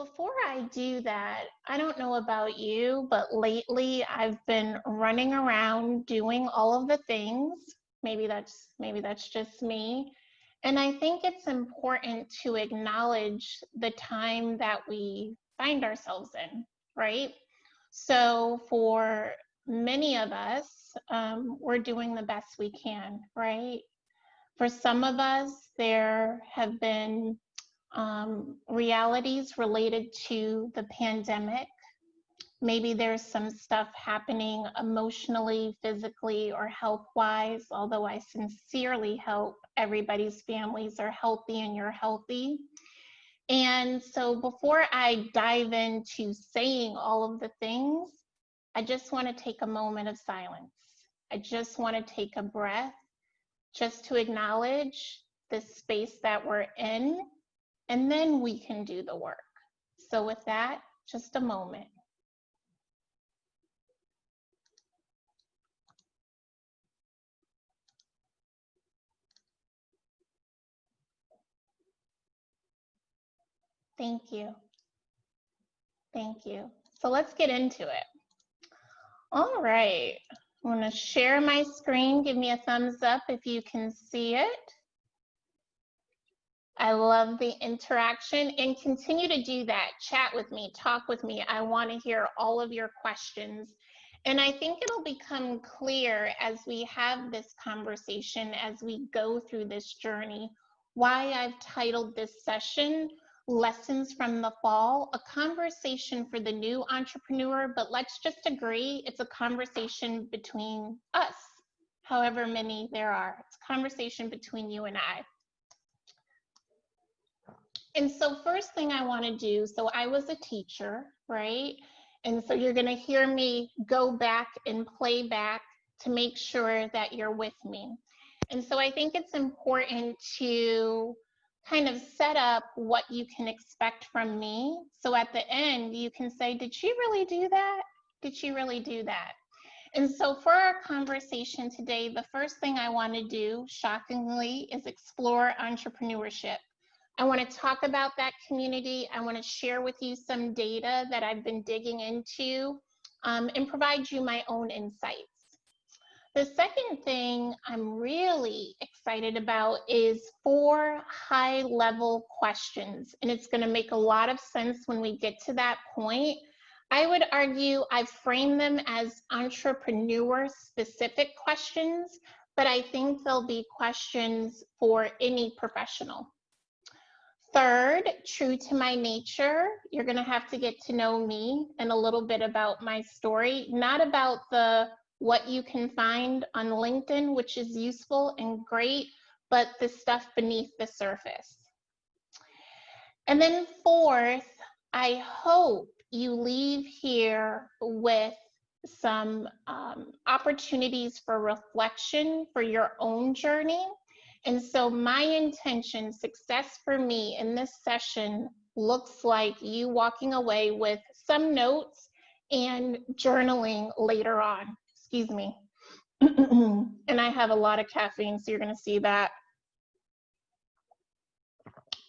before I do that, I don't know about you, but lately I've been running around doing all of the things. Maybe that's just me. And I think it's important to acknowledge the time that we find ourselves in, right? So for many of us, we're doing the best we can, right? For some of us, there have been realities related to the pandemic. Maybe there's some stuff happening emotionally, physically, or health-wise, although I sincerely hope everybody's families are healthy and you're healthy. And so before I dive into saying all of the things, I just want to take a moment of silence. I just want to take a breath just to acknowledge the space that we're in, and then we can do the work. So with that, just a moment. Thank you. Thank you. So let's get into it. All right. I'm going to share my screen. Give me a thumbs up if you can see it. I love the interaction, and continue to do that. Chat with me, talk with me. I want to hear all of your questions. And I think it'll become clear as we have this conversation, as we go through this journey, why I've titled this session, Lessons from the Fall, a conversation for the new entrepreneur, but let's just agree it's a conversation between us, however many there are. It's a conversation between you and I. And so first thing I want to do, so I was a teacher, right? And so you're going to hear me go back and play back to make sure that you're with me. And so I think it's important to kind of set up what you can expect from me. So at the end, you can say, did she really do that? Did she really do that? And so for our conversation today, the first thing I want to do, shockingly, is explore entrepreneurship. I want to talk about that community. I want to share with you some data that I've been digging into and provide you my own insights. The second thing I'm really excited about is 4 high-level questions, and it's going to make a lot of sense when we get to that point. I would argue I've framed them as entrepreneur-specific questions, but I think they'll be questions for any professional. Third, true to my nature, you're going to have to get to know me and a little bit about my story, not about what you can find on LinkedIn, which is useful and great, but the stuff beneath the surface. And then fourth, I hope you leave here with some opportunities for reflection for your own journey. And so my intention, success for me in this session looks like you walking away with some notes and journaling later on. Excuse me. And I have a lot of caffeine, so you're going to see that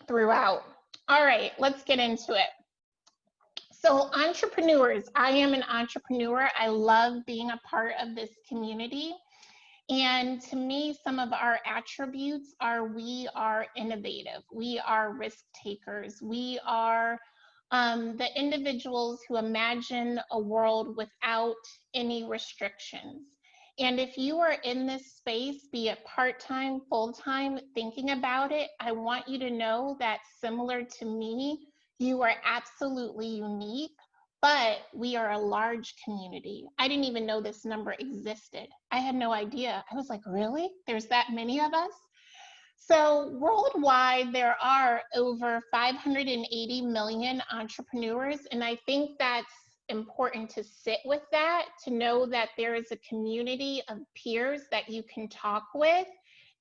throughout. All right, let's get into it. So entrepreneurs, I am an entrepreneur. I love being a part of this community. And to me, some of our attributes are we are innovative, we are risk takers, we are the individuals who imagine a world without any restrictions. And if you are in this space, be it part-time, full-time, thinking about it, I want you to know that similar to me, you are absolutely unique. But we are a large community. I didn't even know this number existed. I had no idea. I was like, really? There's that many of us? So worldwide, there are over 580 million entrepreneurs. And I think that's important to sit with that, to know that there is a community of peers that you can talk with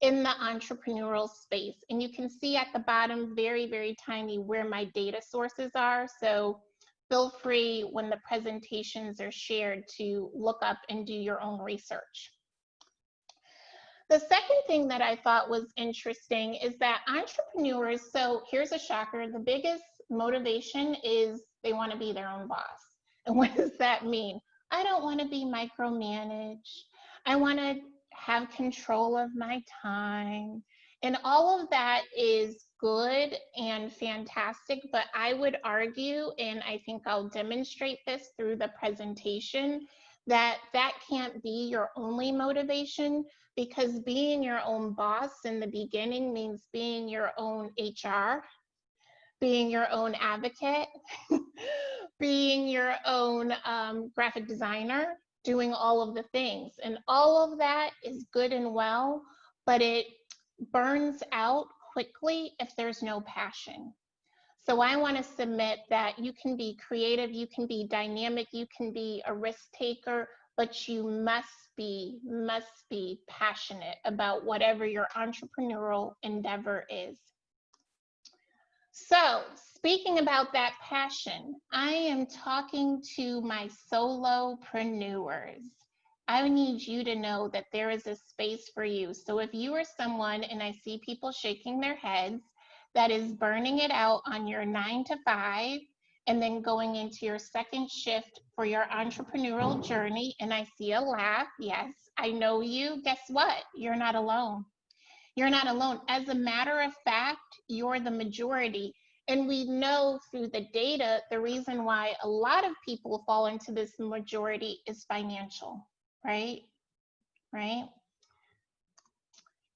in the entrepreneurial space. And you can see at the bottom, very, very tiny, where my data sources are. So feel free when the presentations are shared to look up and do your own research. The second thing that I thought was interesting is that entrepreneurs, so here's a shocker, the biggest Motivation is they want to be their own boss. And what does that mean? I don't want to be micromanaged. I want to have control of my time. And all of that is good and fantastic, but I would argue, and I think I'll demonstrate this through the presentation, that that can't be your only motivation, because being your own boss in the beginning means being your own HR, being your own advocate, being your own graphic designer, doing all of the things. And all of that is good and well, but it burns out quickly if there's no passion. So I want to submit that you can be creative, you can be dynamic, you can be a risk taker, but you must be passionate about whatever your entrepreneurial endeavor is. So speaking about that passion, I am talking to my solopreneurs. I need you to know that there is a space for you. So if you are someone, and I see people shaking their heads, that is burning it out on your 9 to 5 and then going into your second shift for your entrepreneurial journey, and I see a laugh, yes, I know you, guess what? You're not alone. You're not alone. As a matter of fact, you're the majority. And we know through the data, the reason why a lot of people fall into this majority is financial, right? Right?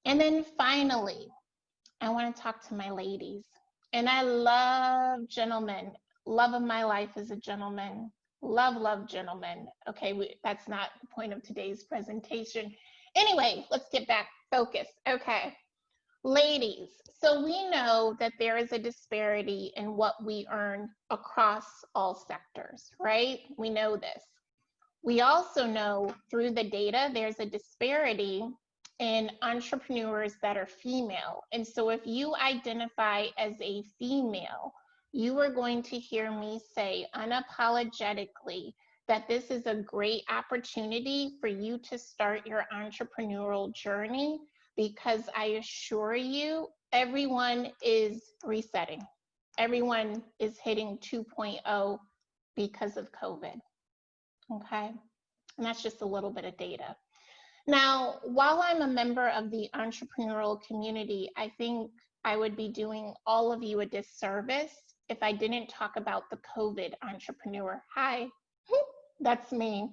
And then finally, I want to talk to my ladies. And I love gentlemen. Love of my life is a gentleman. Love gentlemen. Okay, that's not the point of today's presentation. Anyway, let's get back focused. Okay, ladies, so we know that there is a disparity in what we earn across all sectors, right? We know this. We also know through the data there's a disparity in entrepreneurs that are female. And so if you identify as a female, you are going to hear me say unapologetically that this is a great opportunity for you to start your entrepreneurial journey, because I assure you, everyone is resetting. Everyone is hitting 2.0 because of COVID, okay? And that's just a little bit of data. Now, while I'm a member of the entrepreneurial community, I think I would be doing all of you a disservice if I didn't talk about the COVID entrepreneur. Hi, that's me.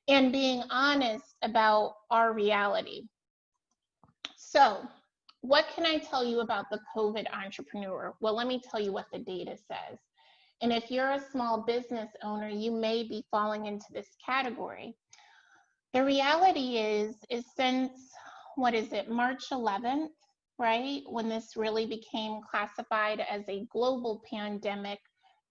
And being honest about our reality. So, what can I tell you about the COVID entrepreneur? Well, let me tell you what the data says. And if you're a small business owner, you may be falling into this category. The reality is since, what is it, March 11th, right? When this really became classified as a global pandemic,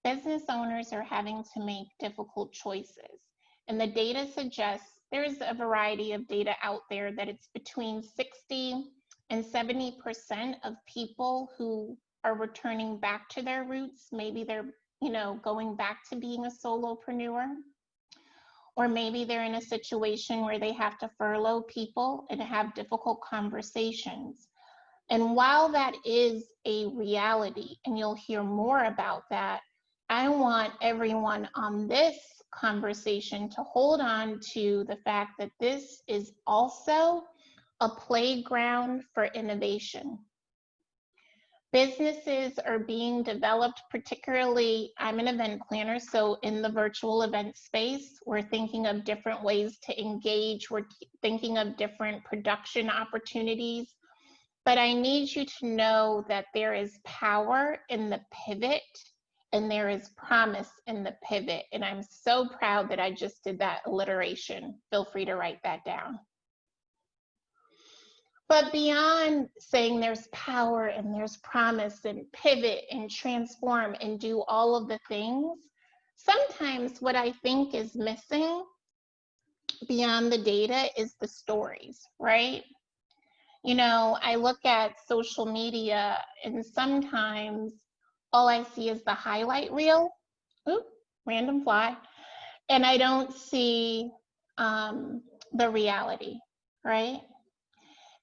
business owners are having to make difficult choices. And the data suggests, there's a variety of data out there, that it's between 60 and 70% of people who are returning back to their roots. Maybe they're, going back to being a solopreneur. Or maybe they're in a situation where they have to furlough people and have difficult conversations. And while that is a reality, and you'll hear more about that, I want everyone on this conversation to hold on to the fact that this is also a playground for innovation. Businesses are being developed, particularly, I'm an event planner, so in the virtual event space, we're thinking of different ways to engage, we're thinking of different production opportunities, but I need you to know that there is power in the pivot and there is promise in the pivot, and I'm so proud that I just did that alliteration. Feel free to write that down. But beyond saying there's power and there's promise and pivot and transform and do all of the things, sometimes what I think is missing beyond the data is the stories, right? I look at social media and sometimes all I see is the highlight reel. Oop, random fly. And I don't see the reality, right?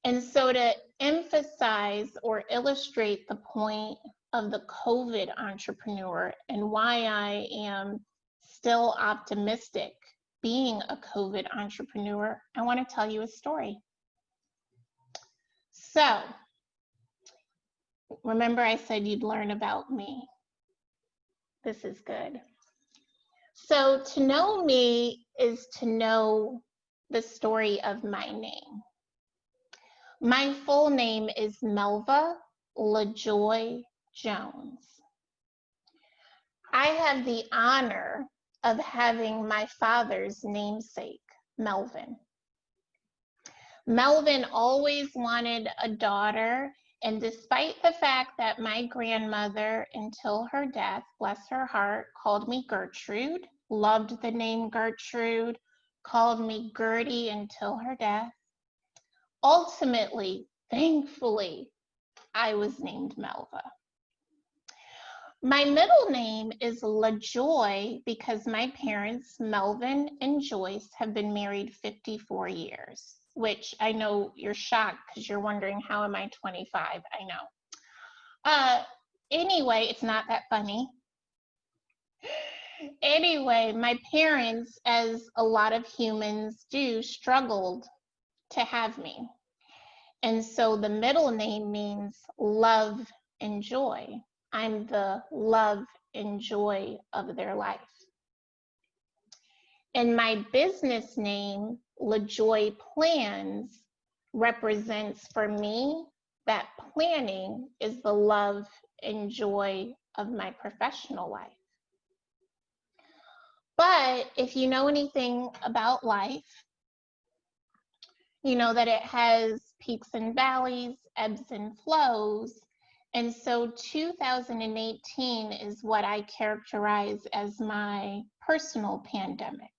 And so to emphasize or illustrate the point of the COVID entrepreneur and why I am still optimistic being a COVID entrepreneur, I want to tell you a story. So, remember I said you'd learn about me. This is good. So, to know me is to know the story of my name. My full name is Melva LaJoy Jones. I have the honor of having my father's namesake, Melvin. Melvin always wanted a daughter, and despite the fact that my grandmother, until her death, bless her heart, called me Gertrude, loved the name Gertrude, called me Gertie until her death, ultimately, thankfully, I was named Melva. My middle name is LaJoy because my parents, Melvin and Joyce, have been married 54 years, which I know you're shocked because you're wondering, how am I 25? I know. Anyway, it's not that funny. Anyway, my parents, as a lot of humans do, struggled to have me. And so the middle name means love and joy. I'm the love and joy of their life. And my business name, LaJoy Plans, represents for me that planning is the love and joy of my professional life. But if you know anything about life, you know that it has peaks and valleys, ebbs and flows. And so 2018 is what I characterize as my personal pandemic.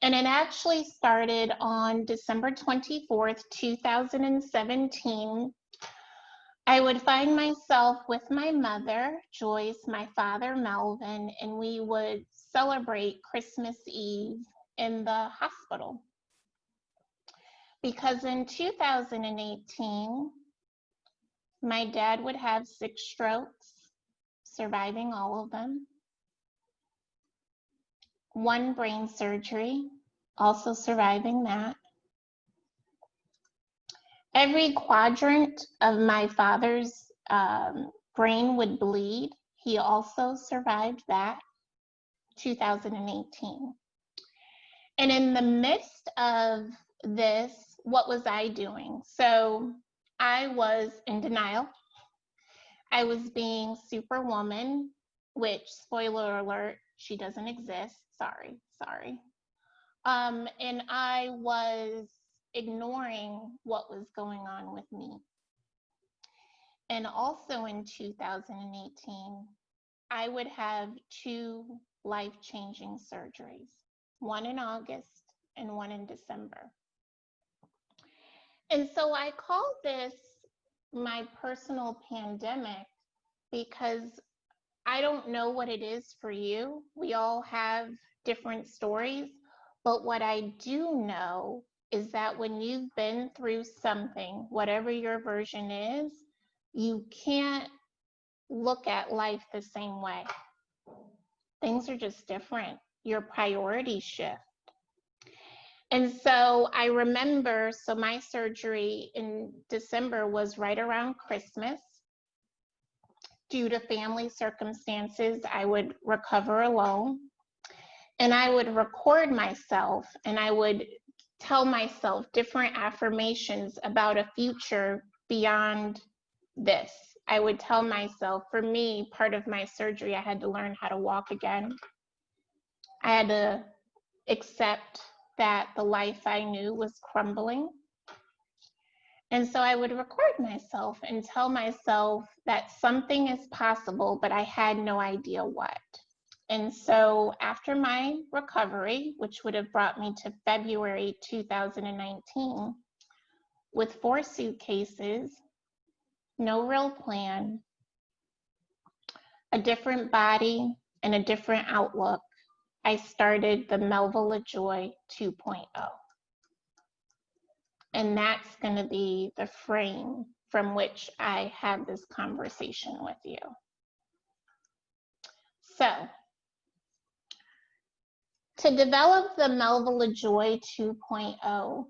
And it actually started on December 24th, 2017. I would find myself with my mother, Joyce, my father, Melvin, and we would celebrate Christmas Eve in the hospital. Because in 2018, my dad would have 6 strokes, surviving all of them. 1 brain surgery, also surviving that. Every quadrant of my father's brain would bleed. He also survived that, 2018. And in the midst of this, what was I doing? So I was in denial. I was being Superwoman, which, spoiler alert, she doesn't exist. Sorry. And I was ignoring what was going on with me. And also in 2018, I would have 2 life-changing surgeries, 1 in August and 1 in December. And so I call this my personal pandemic because I don't know what it is for you. We all have different stories, but what I do know is that when you've been through something, whatever your version is, you can't look at life the same way. Things are just different. Your priorities shift. And so I remember, so my surgery in December was right around Christmas. Due to family circumstances, I would recover alone. And I would record myself and I would tell myself different affirmations about a future beyond this. I would tell myself, for me, part of my surgery, I had to learn how to walk again. I had to accept that the life I knew was crumbling. And so I would record myself and tell myself that something is possible, but I had no idea what. And so after my recovery, which would have brought me to February 2019, with 4 suitcases, no real plan, a different body, and a different outlook, I started the Melva LaJoy 2.0. And that's going to be the frame from which I have this conversation with you. So, to develop the Melva LaJoy 2.0,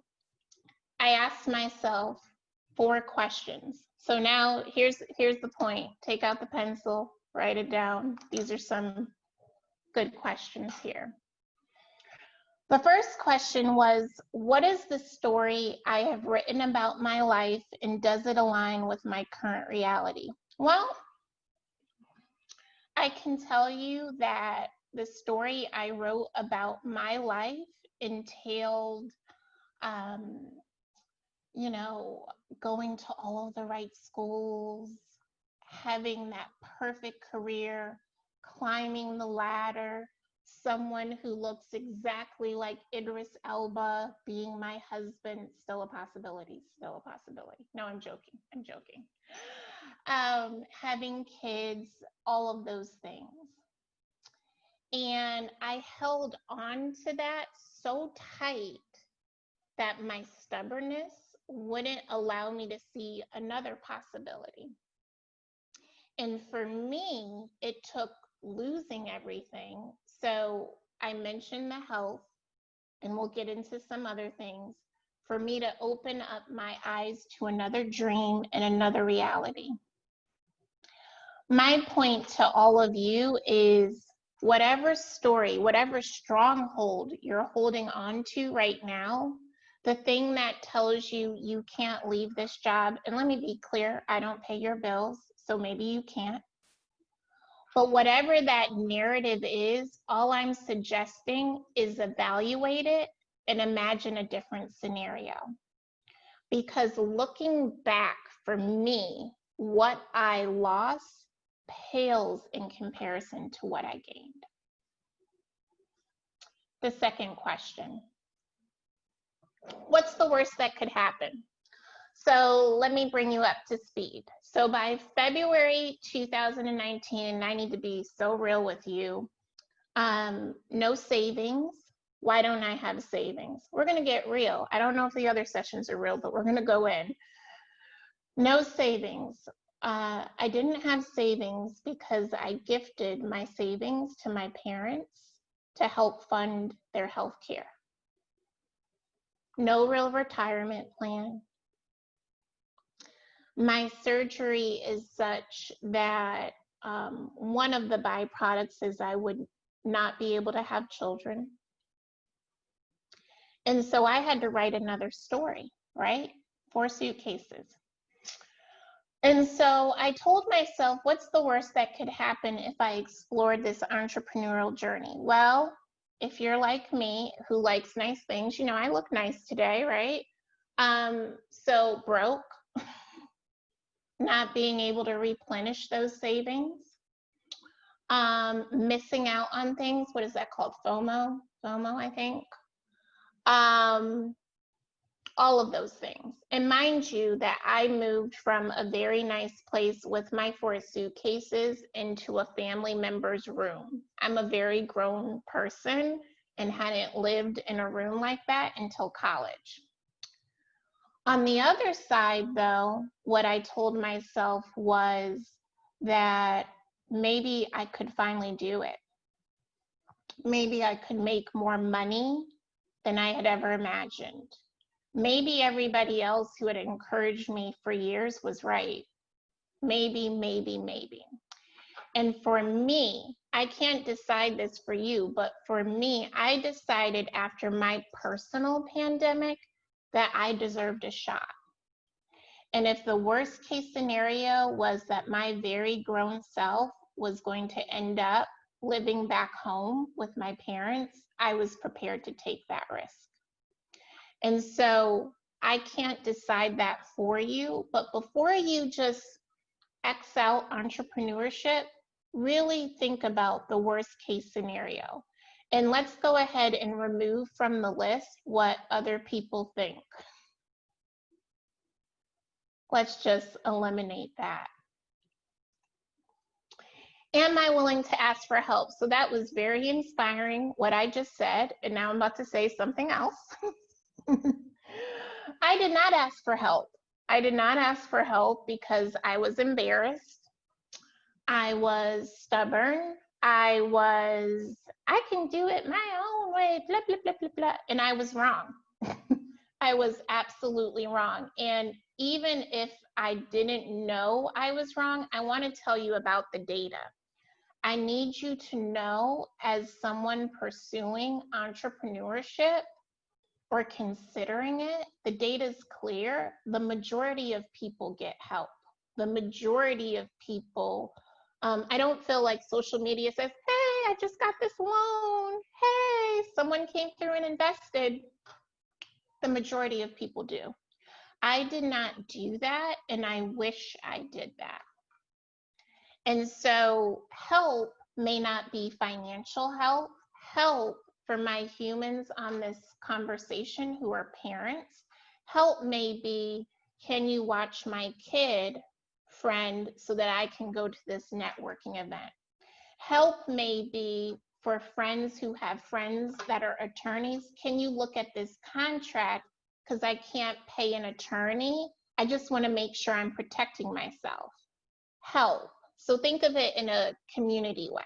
I asked myself 4 questions. So now here's the point. Take out the pencil, write it down. These are some good questions here. The first question was, what is the story I have written about my life, and does it align with my current reality? Well, I can tell you that the story I wrote about my life entailed, you know, going to all of the right schools, having that perfect career, climbing the ladder, someone who looks exactly like Idris Elba being my husband. Still a possibility, still a possibility. No, I'm joking, I'm joking. Having kids, all of those things. And I held on to that so tight that my stubbornness wouldn't allow me to see another possibility. And for me, it took losing everything. So I mentioned the health, and we'll get into some other things, for me to open up my eyes to another dream and another reality. My point to all of you is, whatever story, whatever stronghold you're holding on to right now, the thing that tells you you can't leave this job, and let me be clear, I don't pay your bills, so maybe you can't. But whatever that narrative is, all I'm suggesting is evaluate it and imagine a different scenario. Because looking back, for me, what I lost pales in comparison to what I gained. The second question, what's the worst that could happen? So let me bring you up to speed. So by February 2019, and I need to be so real with you, no savings. Why don't I have savings? We're going to get real. I don't know if the other sessions are real, but we're going to go in. No savings. I didn't have savings because I gifted my savings to my parents to help fund their health care. No real retirement plan. My surgery is such that one of the byproducts is I would not be able to have children. And so I had to write another story, right? 4 suitcases. And so I told myself, what's the worst that could happen if I explored this entrepreneurial journey? Well, if you're like me, who likes nice things, you know, I look nice today, right? So broke, not being able to replenish those savings, missing out on things. What is that called? FOMO, I think. All of those things. And mind you that I moved from a very nice place with my 4 suitcases into a family member's room. I'm a very grown person and hadn't lived in a room like that until college. On the other side, though, what I told myself was that maybe I could finally do it. Maybe I could make more money than I had ever imagined. Maybe everybody else who had encouraged me for years was right. Maybe. And for me, I can't decide this for you, but for me, I decided after my personal pandemic that I deserved a shot. And if the worst case scenario was that my very grown self was going to end up living back home with my parents, I was prepared to take that risk. And so I can't decide that for you, but before you just X out entrepreneurship, really think about the worst case scenario. And let's go ahead and remove from the list what other people think. Let's just eliminate that. Am I willing to ask for help? So that was very inspiring, what I just said, and now I'm about to say something else. I did not ask for help. I did not ask for help because I was embarrassed. I was stubborn. I can do it my own way, blah, blah, blah, blah, blah. And I was wrong. I was absolutely wrong. And even if I didn't know I was wrong, I want to tell you about the data. I need you to know, as someone pursuing entrepreneurship or considering it, the data is clear. The majority of people get help. The majority of people, I don't feel like social media says, hey, I just got this loan. Hey, someone came through and invested. The majority of people do. I did not do that, and I wish I did that. And so help may not be financial help. Help for my humans on this conversation who are parents, help may be, can you watch my kid friend so that I can go to this networking event? Help may be for friends who have friends that are attorneys. Can you look at this contract? Because I can't pay an attorney. I just want to make sure I'm protecting myself. Help. So think of it in a community way.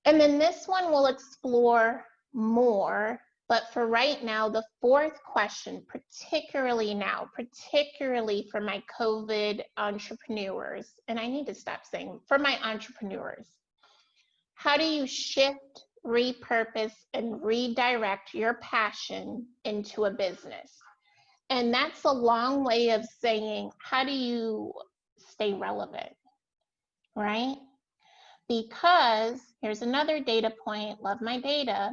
And then this one we'll explore more, but for right now, the fourth question, particularly now, particularly for my COVID entrepreneurs, and I need to stop saying for my entrepreneurs, how do you shift, repurpose, and redirect your passion into a business? And that's a long way of saying, how do you stay relevant, right? Because here's another data point, love my data,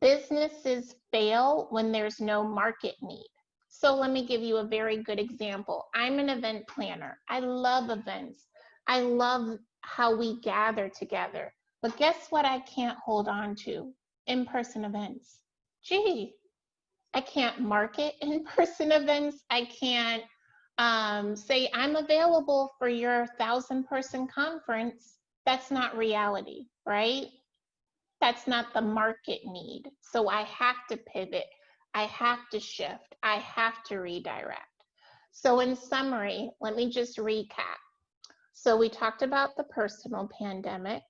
businesses fail when there's no market need. So let me give you a very good example. I'm an event planner. I love events. I love how we gather together. But guess what I can't hold on to? In-person events. Gee, I can't market in-person events. I can't say I'm available for your 1,000-person conference. That's not reality, right? That's not the market need. So I have to pivot. I have to shift. I have to redirect. So in summary, let me just recap. So we talked about the personal pandemic,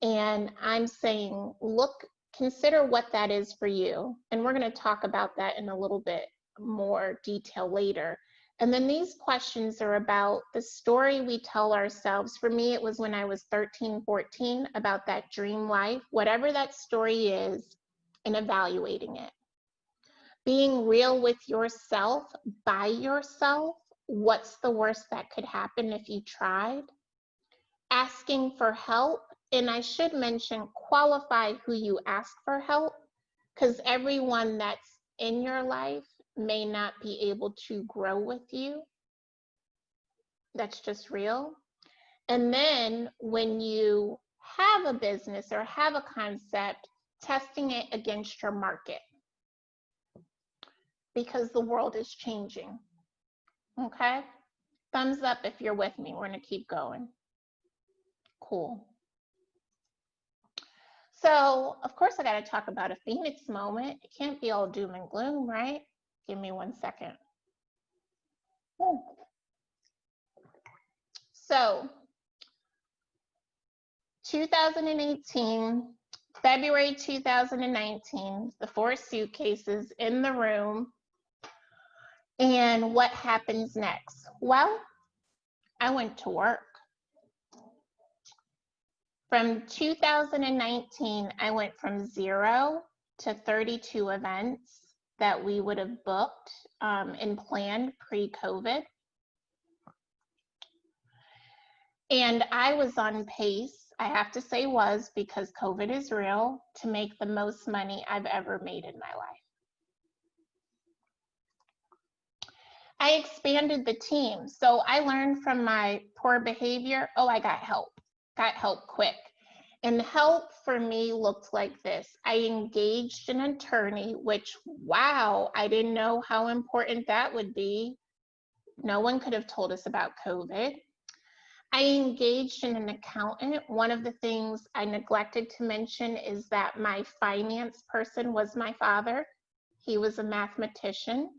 and I'm saying, look, consider what that is for you. And we're going to talk about that in a little bit more detail later. And then these questions are about the story we tell ourselves. For me, it was when I was 13, 14, about that dream life, whatever that story is, and evaluating it. Being real with yourself, by yourself, what's the worst that could happen if you tried? Asking for help, and I should mention, qualify who you ask for help, because everyone that's in your life may not be able to grow with you. That's just real. And then when you have a business or have a concept, testing it against your market, because the world is changing. Okay? Thumbs up if you're with me. We're going to keep going. Cool. So, of course, I got to talk about a Phoenix moment. It can't be all doom and gloom, right? Give me 1 second. So, 2018, February 2019, the 4 suitcases in the room. And what happens next? Well, I went to work. From 2019, I went from 0 to 32 events that we would have booked and planned pre-COVID. And I was on pace, I have to say was, because COVID is real, to make the most money I've ever made in my life. I expanded the team. So I learned from my poor behavior, oh, I got help quick. And help for me looked like this. I engaged an attorney, which, wow, I didn't know how important that would be. No one could have told us about COVID. I engaged in an accountant. One of the things I neglected to mention is that my finance person was my father. He was a mathematician,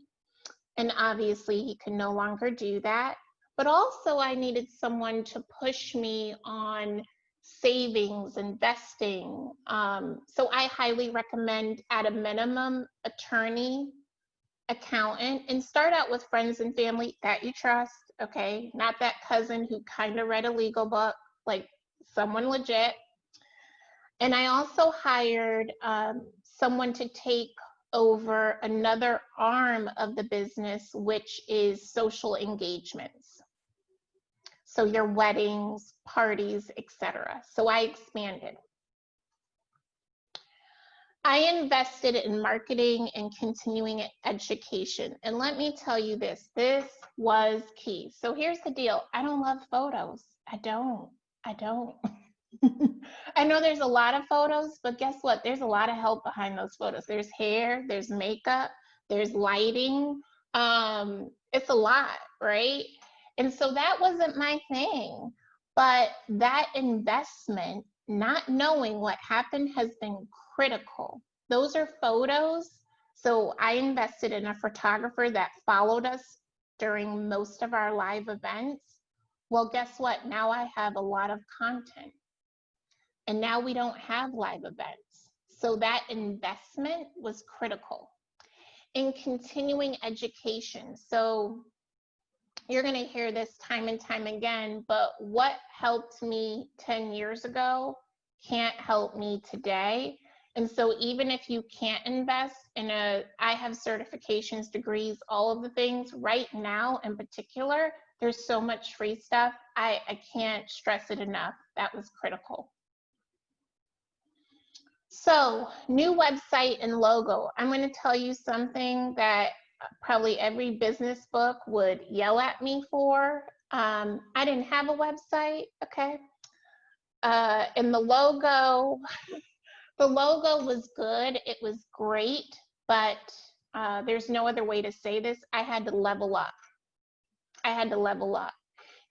and obviously he can no longer do that. But also I needed someone to push me on savings, investing. So I highly recommend, at a minimum, attorney, accountant, and start out with friends and family that you trust, okay? Not that cousin who kind of read a legal book, like someone legit. And I also hired someone to take over another arm of the business, which is social engagements. So your weddings, parties, etc. So I expanded. I invested in marketing and continuing education. And let me tell you this was key. So here's the deal. I don't love photos. I don't. I know there's a lot of photos, but guess what? There's a lot of help behind those photos. There's hair, there's makeup, there's lighting. It's a lot, right? And so that wasn't my thing. But that investment, not knowing what happened, has been critical. Those are photos. So I invested in a photographer that followed us during most of our live events. Well, guess what? Now I have a lot of content. And now we don't have live events. So that investment was critical. In continuing education. So you're going to hear this time and time again, but what helped me 10 years ago can't help me today. And so even if you can't invest in I have certifications, degrees, all of the things right now in particular, there's so much free stuff. I can't stress it enough. That was critical. So, new website and logo. I'm going to tell you something that probably every business book would yell at me for. I didn't have a website, okay? And the logo was good. It was great, but there's no other way to say this. I had to level up.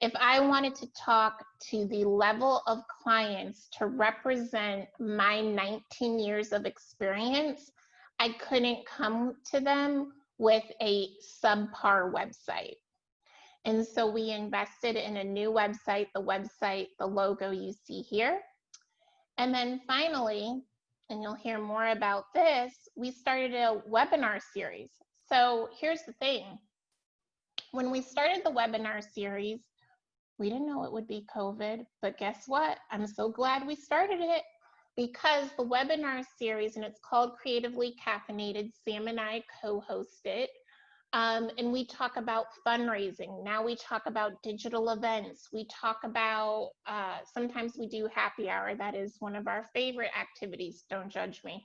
If I wanted to talk to the level of clients to represent my 19 years of experience, I couldn't come to them with a subpar website. And so we invested in a new website, the logo you see here. And then finally, and you'll hear more about this, we started a webinar series. So here's the thing. When we started the webinar series, we didn't know it would be COVID, but guess what? I'm so glad we started it, because the webinar series, and it's called Creatively Caffeinated, Sam and I co-host it, and we talk about fundraising. Now we talk about digital events. We talk about, sometimes we do happy hour. That is one of our favorite activities. Don't judge me.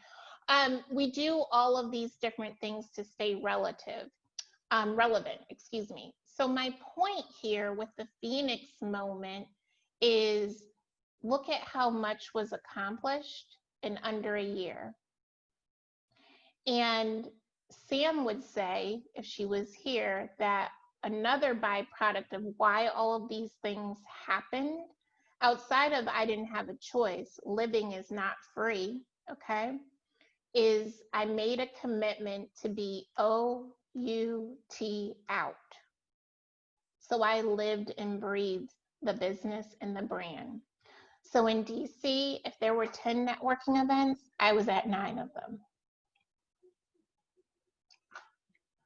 We do all of these different things to stay relevant, excuse me. So my point here with the Phoenix moment is, look at how much was accomplished in under a year. And Sam would say, if she was here, that another byproduct of why all of these things happened, outside of I didn't have a choice, living is not free, okay, is I made a commitment to be OUT out. So I lived and breathed the business and the brand. So in DC, if there were 10 networking events, I was at 9 of them.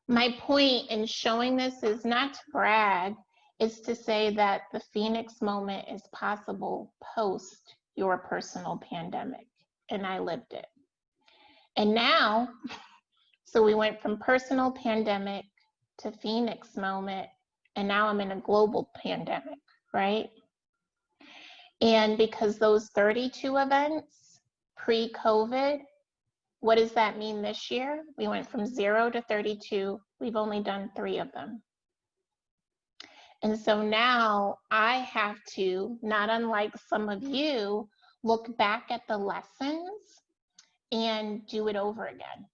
My point in showing this is not to brag, it's to say that the Phoenix moment is possible post your personal pandemic, and I lived it. And now, so we went from personal pandemic to Phoenix moment, and now I'm in a global pandemic, right? And because those 32 events pre-COVID, what does that mean this year? We went from 0 to 32. We've only done 3 of them. And so now I have to, not unlike some of you, look back at the lessons and do it over again.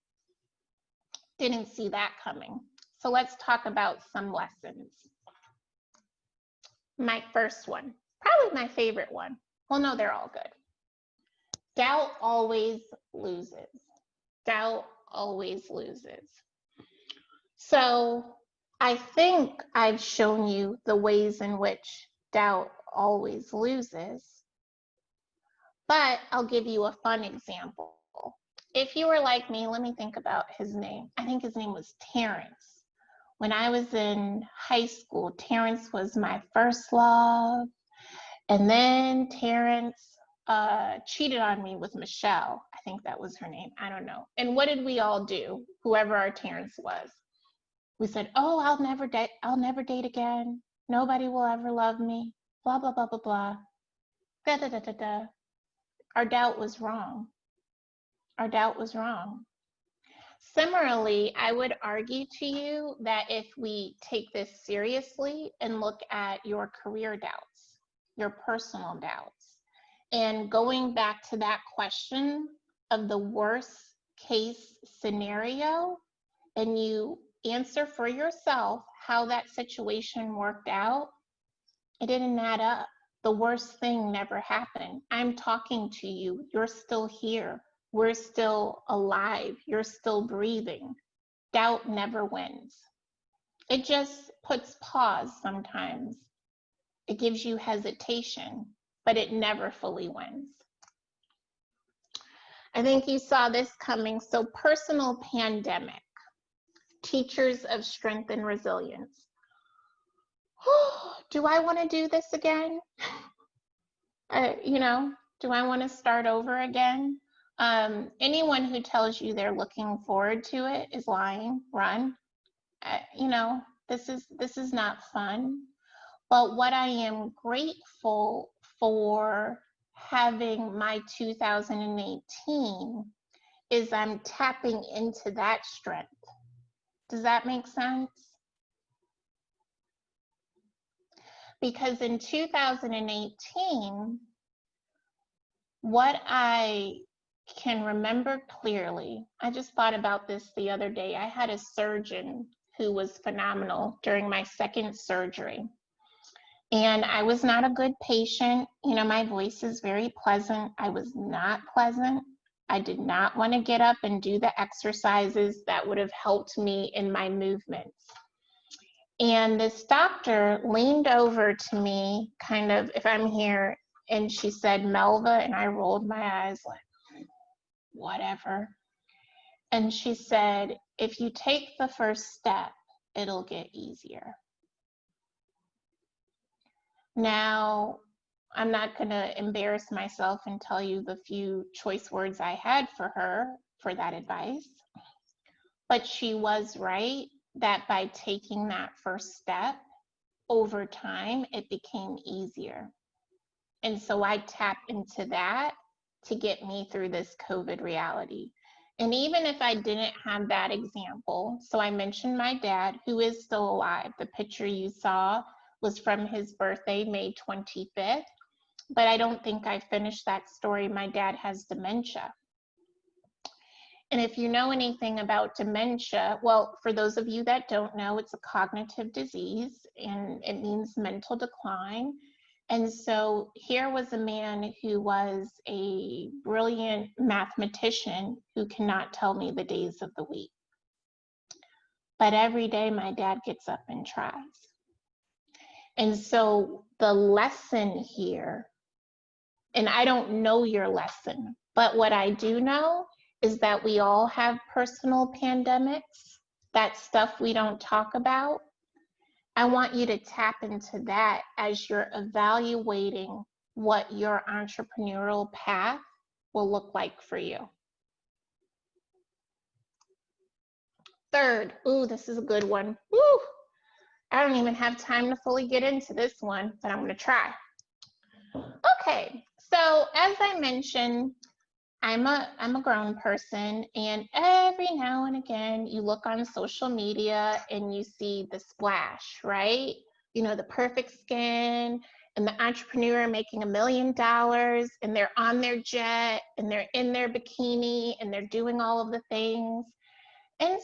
Didn't see that coming. So let's talk about some lessons. My first one, probably my favorite one. Well, no, they're all good. Doubt always loses. Doubt always loses. So I think I've shown you the ways in which doubt always loses, but I'll give you a fun example. If you were like me, let me think about his name. I think his name was Terrence. When I was in high school, Terrence was my first love. And then Terrence cheated on me with Michelle. I think that was her name. I don't know. And what did we all do? Whoever our Terrence was. We said, oh, I'll never date again. Nobody will ever love me. Blah, blah, blah, blah, blah. Da, da, da, da, da. Our doubt was wrong. Our doubt was wrong. Similarly, I would argue to you that if we take this seriously and look at your career doubts, your personal doubts, and going back to that question of the worst case scenario, and you answer for yourself how that situation worked out, it didn't add up. The worst thing never happened. I'm talking to you. You're still here. We're still alive. You're still breathing. Doubt never wins. It just puts pause sometimes. It gives you hesitation, but it never fully wins. I think you saw this coming. So personal pandemic, teachers of strength and resilience. Do I want to do this again? Do I want to start over again? Anyone who tells you they're looking forward to it is lying. Run. This is not fun. But what I am grateful for having my 2018 is I'm tapping into that strength. Does that make sense? Because in 2018, what I can remember clearly, I just thought about this the other day. I had a surgeon who was phenomenal during my second surgery. And I was not a good patient. My voice is very pleasant. I was not pleasant. I did not want to get up and do the exercises that would have helped me in my movements. And this doctor leaned over to me, kind of, if I'm here, and she said, Melva, and I rolled my eyes like, whatever. And she said, if you take the first step, it'll get easier. Now, I'm not going to embarrass myself and tell you the few choice words I had for her for that advice, but she was right that by taking that first step, over time, it became easier. And so I tapped into that to get me through this COVID reality. And even if I didn't have that example, so I mentioned my dad, who is still alive. The picture you saw was from his birthday, May 25th. But I don't think I finished that story. My dad has dementia. And if you know anything about dementia, well, for those of you that don't know, it's a cognitive disease and it means mental decline. And so here was a man who was a brilliant mathematician who cannot tell me the days of the week. But every day my dad gets up and tries. And so the lesson here, and I don't know your lesson, but what I do know is that we all have personal pandemics, that stuff we don't talk about. I want you to tap into that as you're evaluating what your entrepreneurial path will look like for you. Third, this is a good one. Woo! I don't even have time to fully get into this one, but I'm going to try. Okay, so as I mentioned, I'm a grown person, and every now and again you look on social media and you see the splash, right? The perfect skin and the entrepreneur making $1 million, and they're on their jet and they're in their bikini and they're doing all of the things. And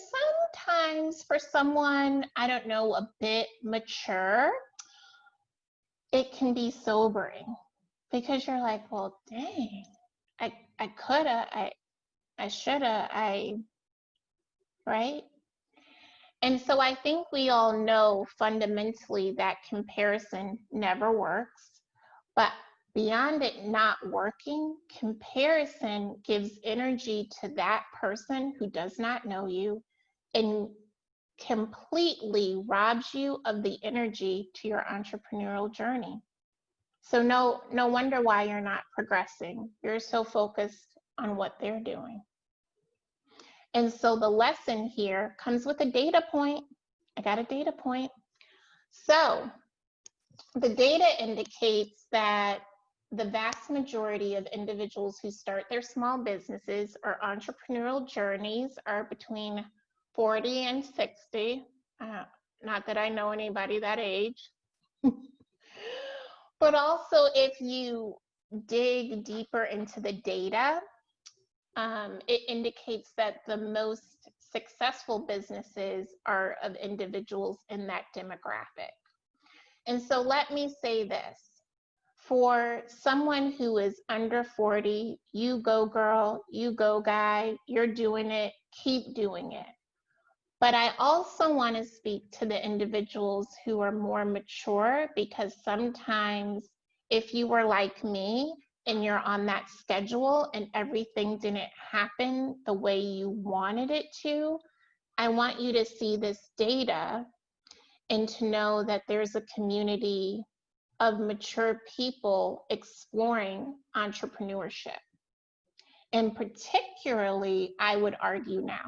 sometimes for someone, I don't know, a bit mature, it can be sobering because you're like, well, dang. I coulda, I shoulda, right? And so I think we all know fundamentally that comparison never works, but beyond it not working, comparison gives energy to that person who does not know you and completely robs you of the energy to your entrepreneurial journey. So no wonder why you're not progressing. You're so focused on what they're doing. And so the lesson here comes with a data point. I got a data point. So the data indicates that the vast majority of individuals who start their small businesses or entrepreneurial journeys are between 40 and 60. Not that I know anybody that age. But also, if you dig deeper into the data, it indicates that the most successful businesses are of individuals in that demographic. And so let me say this. For someone who is under 40, you go girl, you go guy, you're doing it, keep doing it. But I also want to speak to the individuals who are more mature, because sometimes if you were like me and you're on that schedule and everything didn't happen the way you wanted it to, I want you to see this data and to know that there's a community of mature people exploring entrepreneurship. And particularly, I would argue now.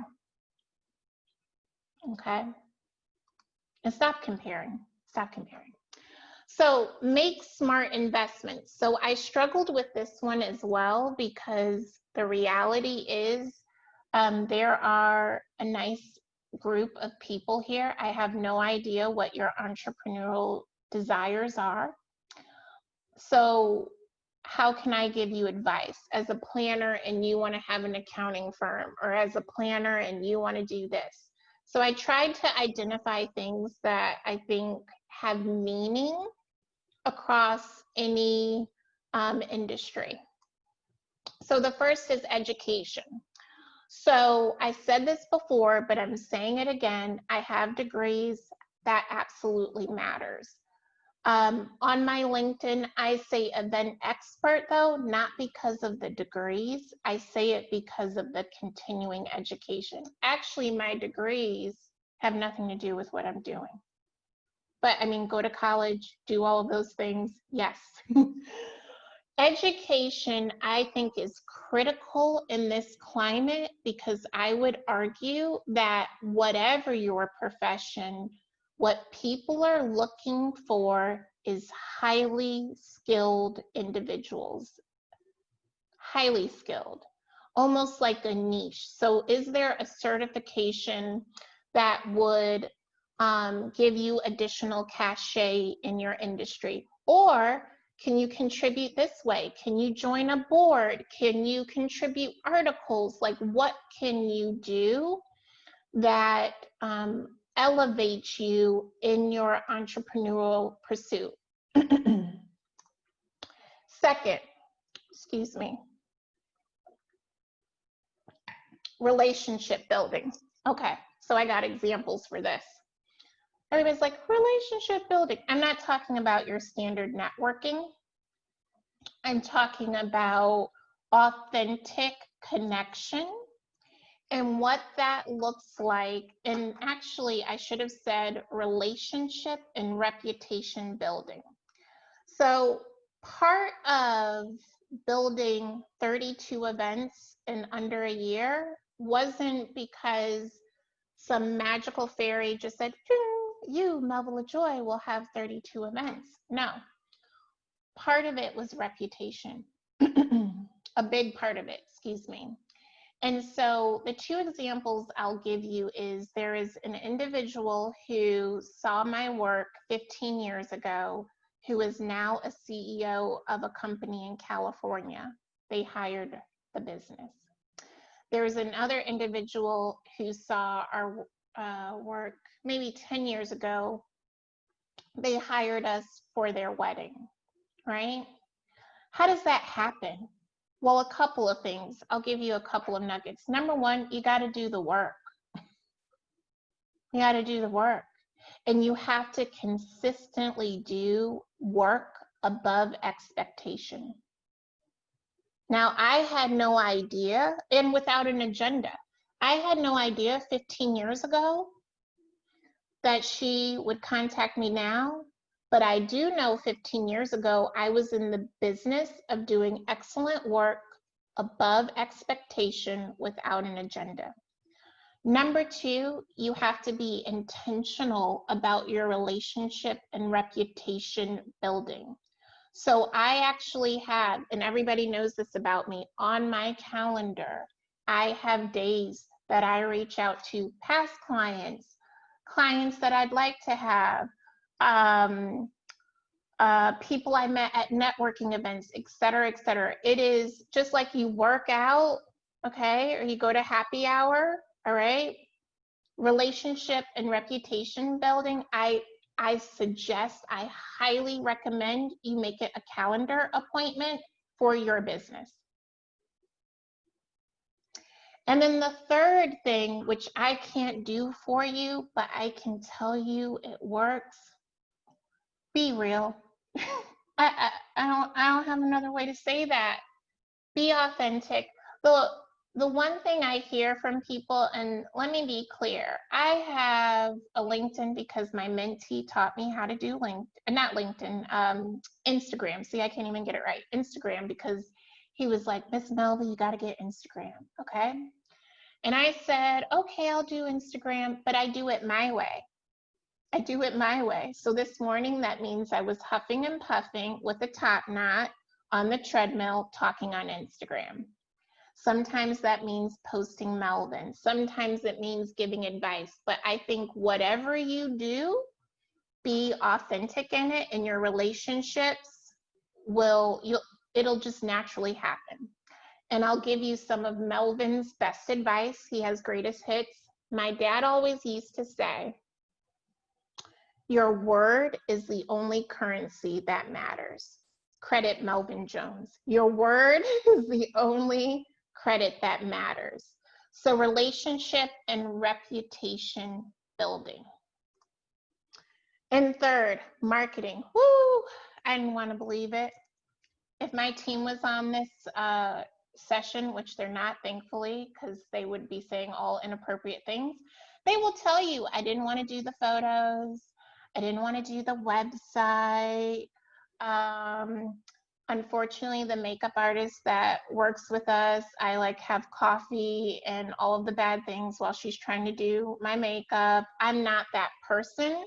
Okay? And stop comparing. Stop comparing. So make smart investments. So I struggled with this one as well, because the reality is there are a nice group of people here. I have no idea what your entrepreneurial desires are. So how can I give you advice as a planner and you want to have an accounting firm, or as a planner and you want to do this? So I tried to identify things that I think have meaning across any industry. So the first is education. So I said this before, but I'm saying it again. I have degrees. That absolutely matters. On my LinkedIn, I say event expert, though, not because of the degrees. I say it because of the continuing education. Actually, my degrees have nothing to do with what I'm doing. But I mean, go to college, do all of those things, yes. Education, I think, is critical in this climate, because I would argue that whatever your profession, what people are looking for is highly skilled individuals, highly skilled, almost like a niche. So is there a certification that would give you additional cachet in your industry? Or can you contribute this way? Can you join a board? Can you contribute articles? Like, what can you do that elevates you in your entrepreneurial pursuit? Second, excuse me, relationship building. Okay, so I got examples for this. Everybody's like, relationship building. I'm not talking about your standard networking. I'm talking about authentic connection and what that looks like. And actually, I should have said relationship and reputation building. So part of building 32 events in under a year wasn't because some magical fairy just said, you, Melva LaJoy, will have 32 events. No. Part of it was reputation. A big part of it, excuse me. And so the two examples I'll give you is there is an individual who saw my work 15 years ago who is now a CEO of a company in California. They hired the business. There's another individual who saw our work maybe 10 years ago. They hired us for their wedding, right? How does that happen? Well, a couple of things. I'll give you a couple of nuggets. Number one, you got to do the work. You got to do the work. And you have to consistently do work above expectation. Now, I had no idea, and without an agenda, I had no idea 15 years ago that she would contact me now. But I do know 15 years ago, I was in the business of doing excellent work above expectation without an agenda. Number two, you have to be intentional about your relationship and reputation building. So I actually have, and everybody knows this about me, on my calendar, I have days that I reach out to past clients, clients that I'd like to have, people I met at networking events, et cetera, et cetera. It is just like you work out, okay, or you go to happy hour, all right? Relationship and reputation building, I suggest, I highly recommend you make it a calendar appointment for your business. And then the third thing, which I can't do for you, but I can tell you it works, be real. I don't have another way to say that. Be authentic. The one thing I hear from people, and let me be clear, I have a LinkedIn because my mentee taught me how to do Instagram. See, I can't even get it right. Instagram, because he was like, Miss Melva, you got to get Instagram, okay? And I said, okay, I'll do Instagram, but I do it my way. I do it my way. So this morning, that means I was huffing and puffing with a top knot on the treadmill talking on Instagram. Sometimes that means posting Melvin. Sometimes it means giving advice. But I think whatever you do, be authentic in it, and your relationships it'll just naturally happen. And I'll give you some of Melvin's best advice. He has greatest hits. My dad always used to say, your word is the only currency that matters. Credit Melvin Jones. Your word is the only credit that matters. So relationship and reputation building. And third, marketing. Woo! I didn't want to believe it. If my team was on this session, which they're not, thankfully, because they would be saying all inappropriate things, they will tell you I didn't want to do the photos. I didn't want to do the website. Unfortunately, the makeup artist that works with us, I like have coffee and all of the bad things while she's trying to do my makeup. I'm not that person.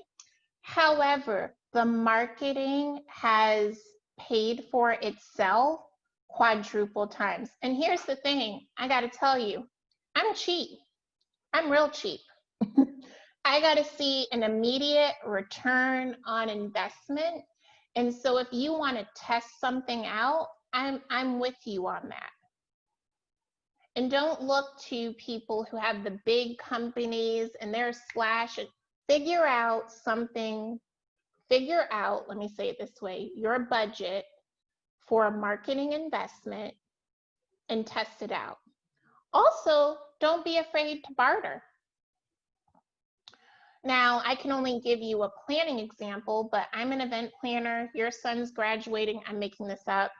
However, the marketing has paid for itself quadruple times. And here's the thing, I got to tell you, I'm cheap. I'm real cheap. I got to see an immediate return on investment. And so if you want to test something out, I'm with you on that. And don't look to people who have the big companies and they're slashing. Figure out something, let me say it this way, your budget for a marketing investment and test it out. Also, don't be afraid to barter. Now, I can only give you a planning example, but I'm an event planner. Your son's graduating. I'm making this up.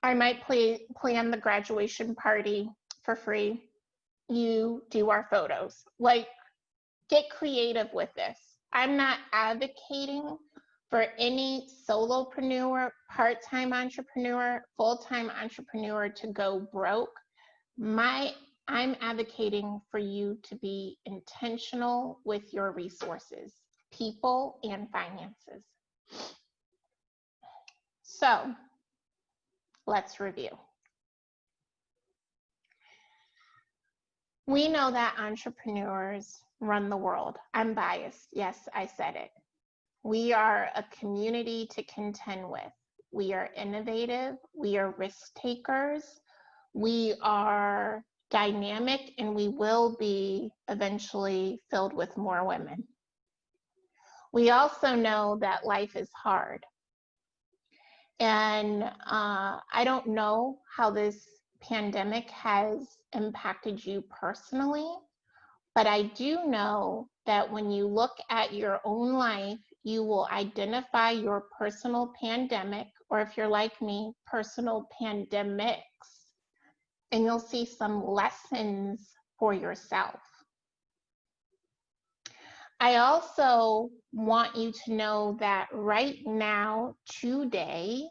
I might plan the graduation party for free. You do our photos. Like, get creative with this. I'm not advocating for any solopreneur, part-time entrepreneur, full-time entrepreneur to go broke. I'm advocating for you to be intentional with your resources, people and finances. So let's review. We know that entrepreneurs run the world. I'm biased. Yes, I said it. We are a community to contend with. We are innovative. We are risk takers. We are dynamic, and we will be eventually filled with more women. We also know that life is hard. And I don't know how this pandemic has impacted you personally, But I do know that when you look at your own life, you will identify your personal pandemic, or if you're like me, personal pandemics, and you'll see some lessons for yourself. I also want you to know that right now, today,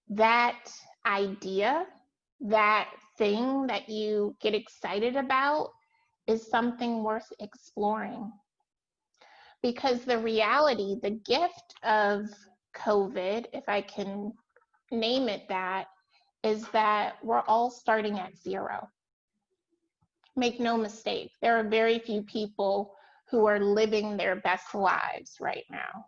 that idea, that thing that you get excited about is something worth exploring. Because the reality, the gift of COVID, if I can name it that, is that we're all starting at zero. Make no mistake, there are very few people who are living their best lives right now.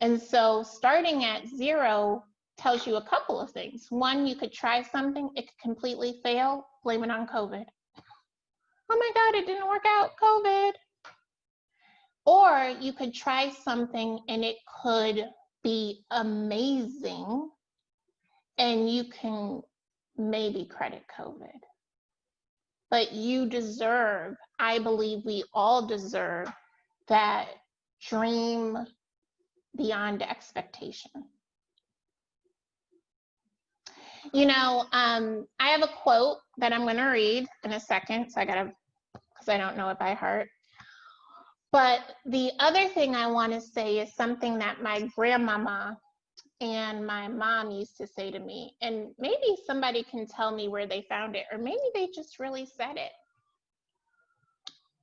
And so starting at zero tells you a couple of things. One, you could try something, it could completely fail, blame it on COVID. Oh my God, it didn't work out, COVID. Or you could try something and it could be amazing and you can maybe credit COVID. But you deserve, I believe we all deserve, that dream beyond expectation. You know, I have a quote that I'm going to read in a second, so because I don't know it by heart. But the other thing I want to say is something that my grandmama and my mom used to say to me, and maybe somebody can tell me where they found it, or maybe they just really said it.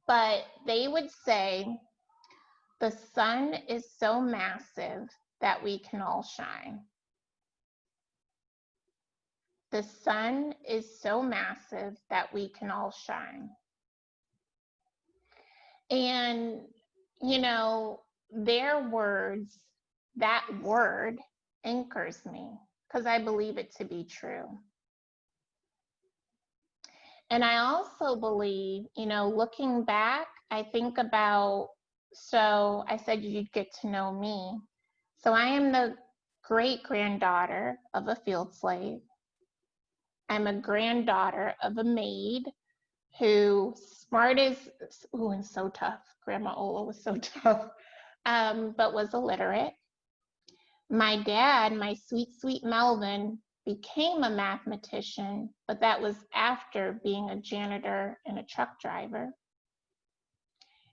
But they would say, the sun is so massive that we can all shine. The sun is so massive that we can all shine. And, you know, their words, that word anchors me because I believe it to be true. And I also believe, you know, looking back, I think about, so I said you'd get to know me. So I am the great granddaughter of a field slave. I'm a granddaughter of a maid who smart as, ooh, and so tough. Grandma Ola was so tough, but was illiterate. My dad, my sweet, sweet Melvin, became a mathematician, but that was after being a janitor and a truck driver.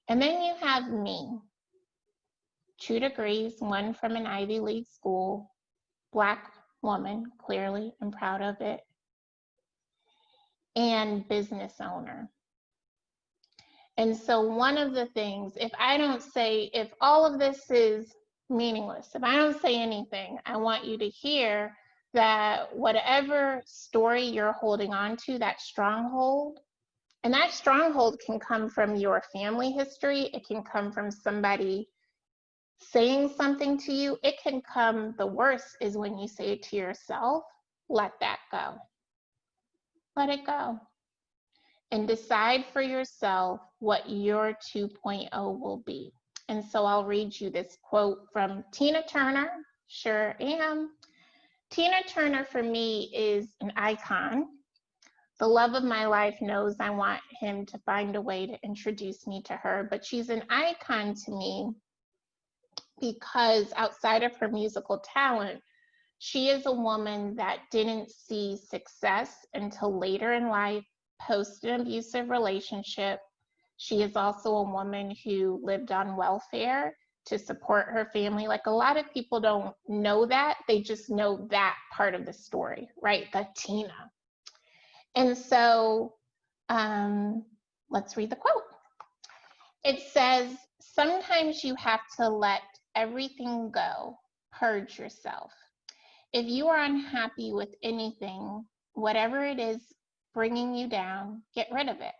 And then you have me, 2 degrees, one from an Ivy League school, Black woman, clearly, I'm proud of it, and business owner. And so one of the things, if all of this is meaningless, if I don't say anything, I want you to hear that whatever story you're holding on to, that stronghold, and that stronghold can come from your family history, it can come from somebody saying something to you, it can come, the worst is when you say it to yourself, let that go. Let it go. And decide for yourself what your 2.0 will be. And so I'll read you this quote from Tina Turner. Sure am. Tina Turner for me is an icon. The love of my life knows I want him to find a way to introduce me to her, but she's an icon to me because outside of her musical talent, she is a woman that didn't see success until later in life, post an abusive relationship. She is also a woman who lived on welfare to support her family. Like a lot of people don't know that, they just know that part of the story, right? The Tina. And so let's read the quote. It says, sometimes you have to let everything go, purge yourself. If you are unhappy with anything, whatever it is bringing you down, get rid of it.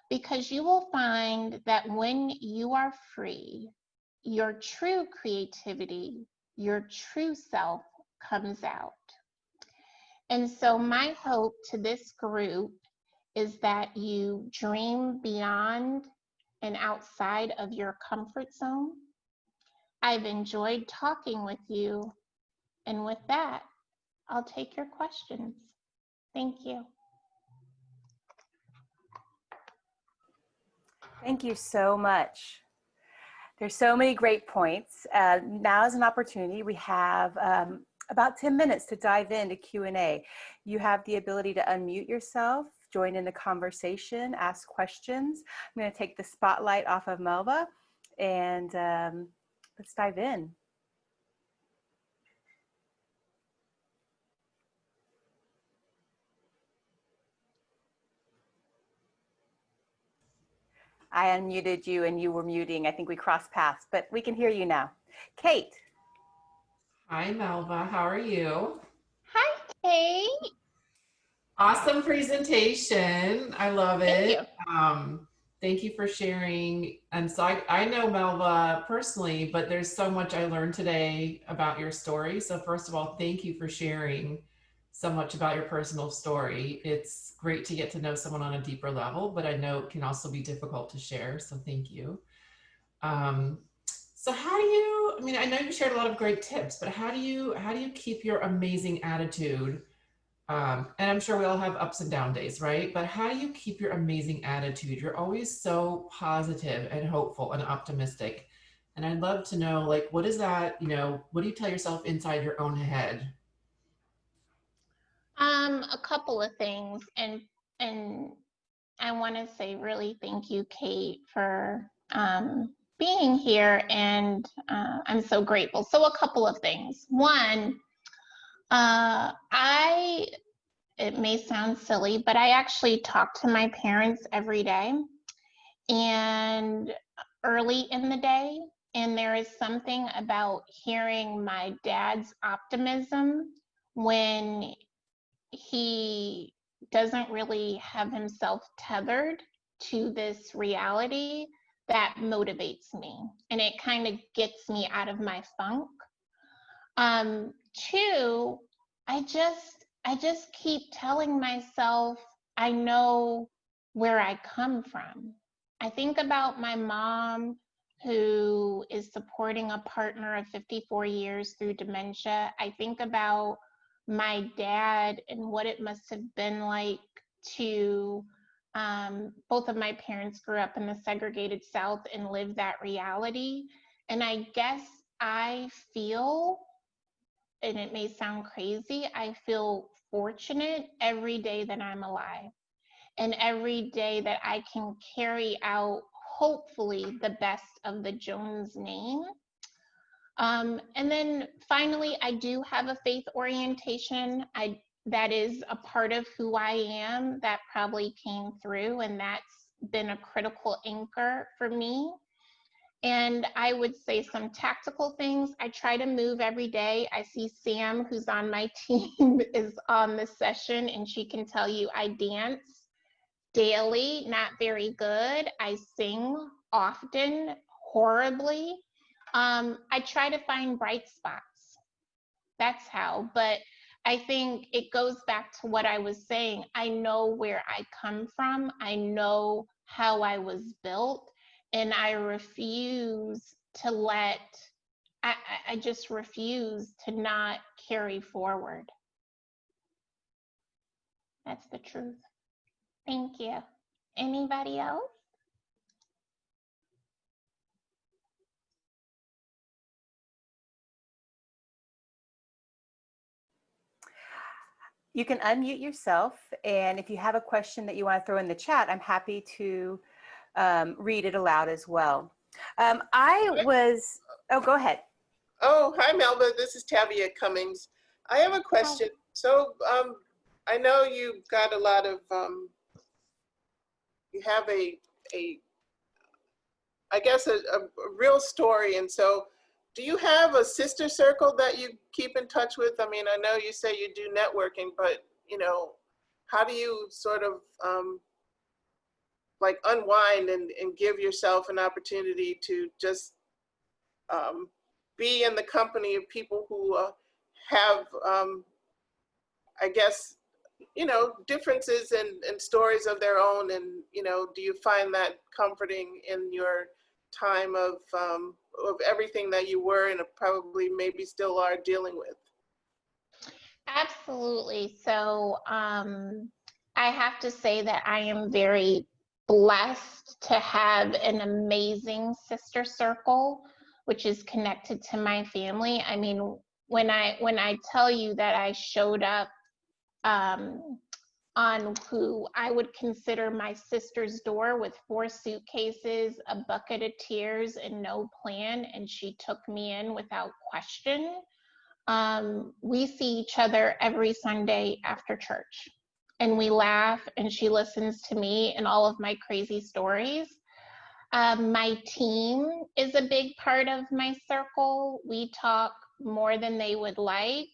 Because you will find that when you are free, your true creativity, your true self comes out. And so my hope to this group is that you dream beyond and outside of your comfort zone. I've enjoyed talking with you. And with that, I'll take your questions. Thank you. Thank you so much. There's so many great points. Now is an opportunity. We have about 10 minutes to dive into Q&A. You have the ability to unmute yourself, join in the conversation, ask questions. I'm going to take the spotlight off of Melva, and let's dive in. I unmuted you and you were muting. I think we crossed paths, but we can hear you now. Kate. Hi, Melva. How are you? Hi, Kate. Awesome presentation. I love Thank it. you. Thank you for sharing. And so I know Melva personally, but there's so much I learned today about your story. So first of all, thank you for sharing so much about your personal story. It's great to get to know someone on a deeper level, but I know it can also be difficult to share. So thank you. Um, so how do you, I mean, I know you shared a lot of great tips, but how do you keep your amazing attitude? And I'm sure we all have ups and down days, right? But how do you keep your amazing attitude? You're always so positive and hopeful and optimistic. And I'd love to know, like, what is that, what do you tell yourself inside your own head? A couple of things, and I want to say really thank you, Kate, for being here, and I'm so grateful. So a couple of things. One, it may sound silly, but I actually talk to my parents every day and early in the day. And there is something about hearing my dad's optimism when he doesn't really have himself tethered to this reality that motivates me, and it kind of gets me out of my funk. Two, I just keep telling myself I know where I come from. I think about my mom who is supporting a partner of 54 years through dementia. I think about my dad and what it must have been like to both of my parents grew up in the segregated South and lived that reality. And I guess I feel, and it may sound crazy, I feel fortunate every day that I'm alive and every day that I can carry out, hopefully, the best of the Jones name. And then finally, I do have a faith orientation. That is a part of who I am that probably came through, and that's been a critical anchor for me. And I would say some tactical things. I try to move every day. I see Sam, who's on my team, is on the session, and she can tell you I dance daily, not very good. I sing often, horribly. I try to find bright spots. That's how. But I think it goes back to what I was saying. I know where I come from, I know how I was built, and I refuse to let, I just refuse to not carry forward. That's the truth. Thank you. Anybody else? You can unmute yourself, and if you have a question that you want to throw in the chat, I'm happy to read it aloud as well. Oh, go ahead. Oh, hi, Melba. This is Tavia Cummings. I have a question. So I know you've got a lot of, you have I guess, a real story. And so do you have a sister circle that you keep in touch with? I mean, I know you say you do networking, but, how do you sort of like unwind and give yourself an opportunity to just be in the company of people who have, I guess, differences and stories of their own. And, do you find that comforting in your time of everything that you were and probably maybe still are dealing with? Absolutely. So I have to say that I am very blessed to have an amazing sister circle, which is connected to my family. I mean, when I tell you that I showed up on who I would consider my sister's door with 4 suitcases, a bucket of tears, and no plan, and she took me in without question. We see each other every Sunday after church, and we laugh, and she listens to me and all of my crazy stories. My team is a big part of my circle. We talk more than they would like.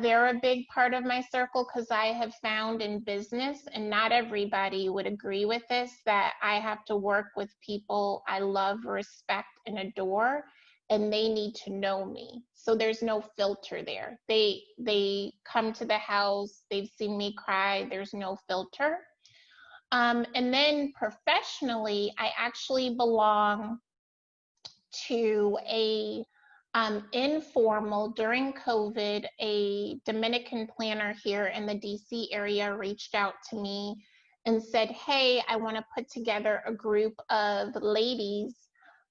They're a big part of my circle because I have found in business, and not everybody would agree with this, that I have to work with people I love, respect, and adore, and they need to know me. So there's no filter there. They come to the house, they've seen me cry, there's no filter. And then professionally, I actually belong to a informal, during COVID, a Dominican planner here in the DC area reached out to me and said, hey, I want to put together a group of ladies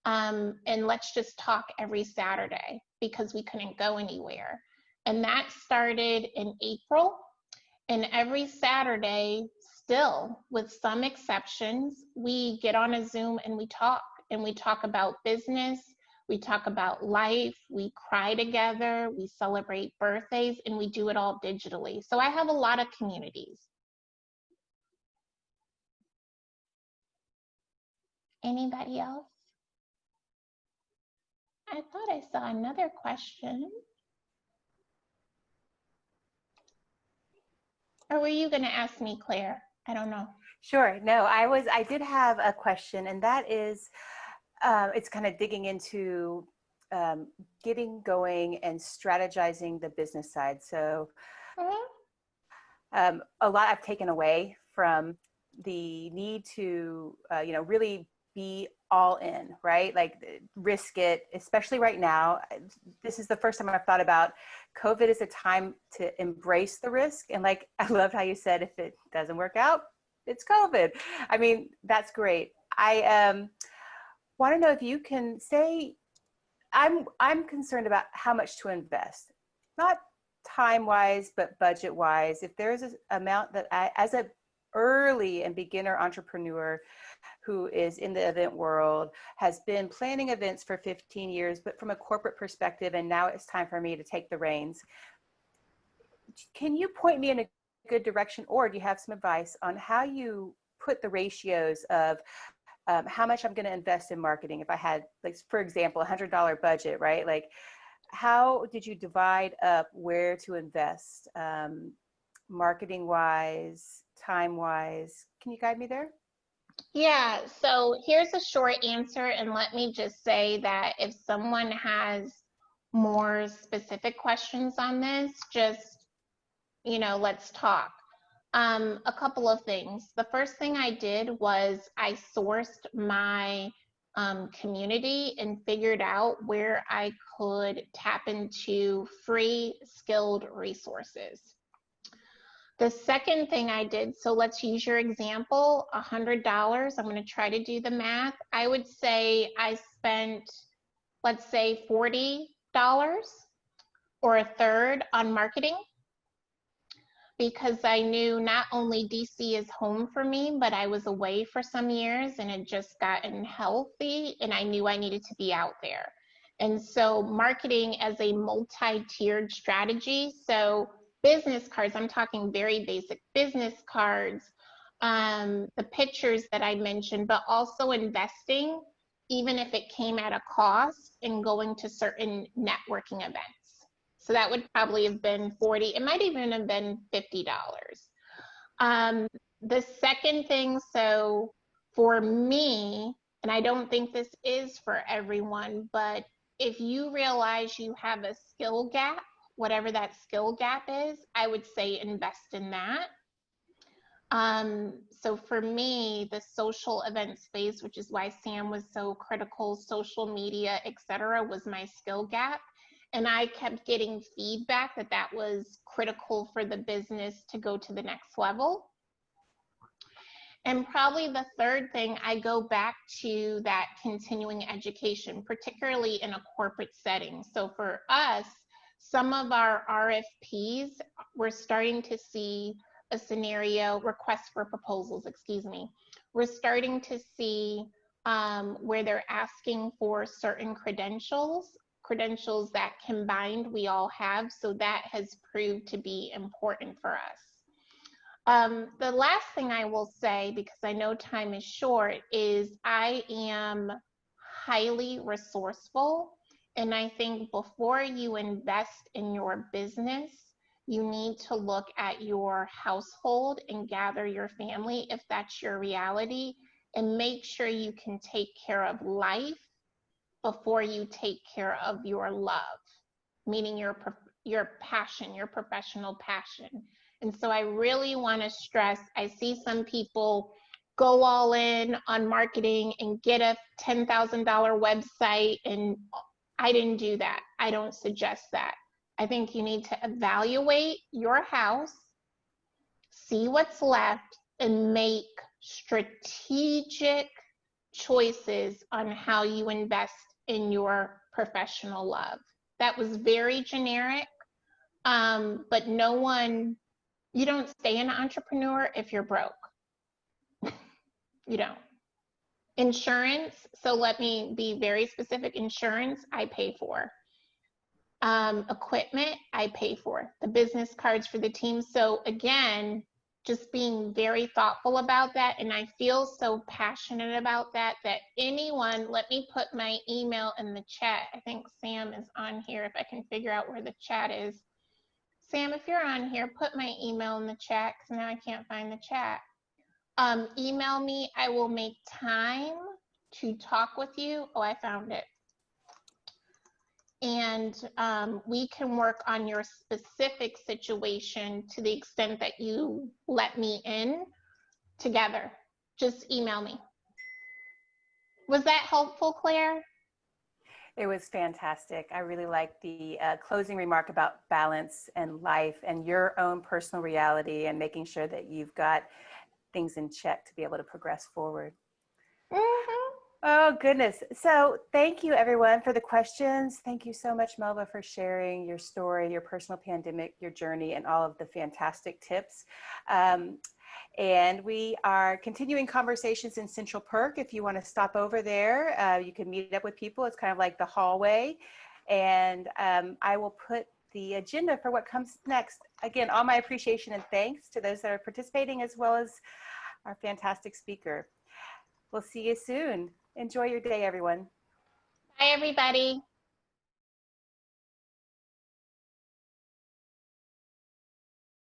and let's just talk every Saturday, because we couldn't go anywhere. And that started in April. And every Saturday, still, with some exceptions, we get on a Zoom and we talk. And we talk about business, we talk about life, we cry together, we celebrate birthdays, and we do it all digitally. So I have a lot of communities. Anybody else? I thought I saw another question. Or were you going to ask me, Claire? I don't know. Sure. No, I did have a question, and that is, it's kind of digging into getting going and strategizing the business side. So a lot I've taken away from the need to, really be all in, right? Like risk it, especially right now. This is the first time I've thought about COVID is a time to embrace the risk. And like, I loved how you said, if it doesn't work out, it's COVID. I mean, that's great. I want to know if you can say, I'm concerned about how much to invest, not time-wise, but budget-wise. If there's an amount that I, as an early and beginner entrepreneur who is in the event world, has been planning events for 15 years, but from a corporate perspective, and now it's time for me to take the reins. Can you point me in a good direction, or do you have some advice on how you put the ratios of how much I'm going to invest in marketing? If I had, like, for example, $100 budget, right? Like, how did you divide up where to invest, marketing wise, time wise? Can you guide me there? Yeah, so here's a short answer, and let me just say that if someone has more specific questions on this, just, let's talk. A couple of things. The first thing I did was I sourced my community and figured out where I could tap into free skilled resources. The second thing I did, so let's use your example, $100. I'm going to try to do the math. I would say I spent, let's say, $40 or a third on marketing, because I knew not only DC is home for me, but I was away for some years and had just gotten healthy, and I knew I needed to be out there. And so marketing as a multi-tiered strategy, so business cards, I'm talking very basic business cards, the pictures that I mentioned, but also investing, even if it came at a cost, in going to certain networking events. So that would probably have been $40. It might even have been $50. The second thing, so for me, and I don't think this is for everyone, but if you realize you have a skill gap, whatever that skill gap is, I would say invest in that. So for me, the social event space, which is why Sam was so critical, social media, etc., was my skill gap. And I kept getting feedback that that was critical for the business to go to the next level. And probably the third thing, I go back to that continuing education, particularly in a corporate setting. So for us, some of our RFPs, we're starting to see a scenario, request for proposals, excuse me. We're starting to see where they're asking for certain credentials that combined we all have. So that has proved to be important for us. The last thing I will say, because I know time is short, is I am highly resourceful. And I think before you invest in your business, you need to look at your household and gather your family, if that's your reality, and make sure you can take care of life before you take care of your love, meaning your passion, your professional passion. And so I really want to stress, I see some people go all in on marketing and get a $10,000 website, and I didn't do that. I don't suggest that. I think you need to evaluate your house, see what's left, and make strategic choices on how you invest in your professional love. That was very generic, but you don't stay an entrepreneur if you're broke. You don't. Insurance, so let me be very specific. Insurance, I pay for. Equipment, I pay for. The business cards for the team. So again, just being very thoughtful about that. And I feel so passionate about that, anyone, let me put my email in the chat. I think Sam is on here, if I can figure out where the chat is. Sam, if you're on here, put my email in the chat, because now I can't find the chat. Email me. I will make time to talk with you. Oh, I found it. And we can work on your specific situation to the extent that you let me in together. Just email me. Was that helpful, Claire? It was fantastic. I really liked the closing remark about balance and life and your own personal reality and making sure that you've got things in check to be able to progress forward. Mm-hmm. Oh, goodness. So thank you, everyone, for the questions. Thank you so much, Melva, for sharing your story, your personal pandemic, your journey, and all of the fantastic tips. And we are continuing conversations in Central Perk. If you want to stop over there, you can meet up with people. It's kind of like the hallway. And I will put the agenda for what comes next. Again, all my appreciation and thanks to those that are participating, as well as our fantastic speaker. We'll see you soon. Enjoy your day, everyone. Bye, everybody.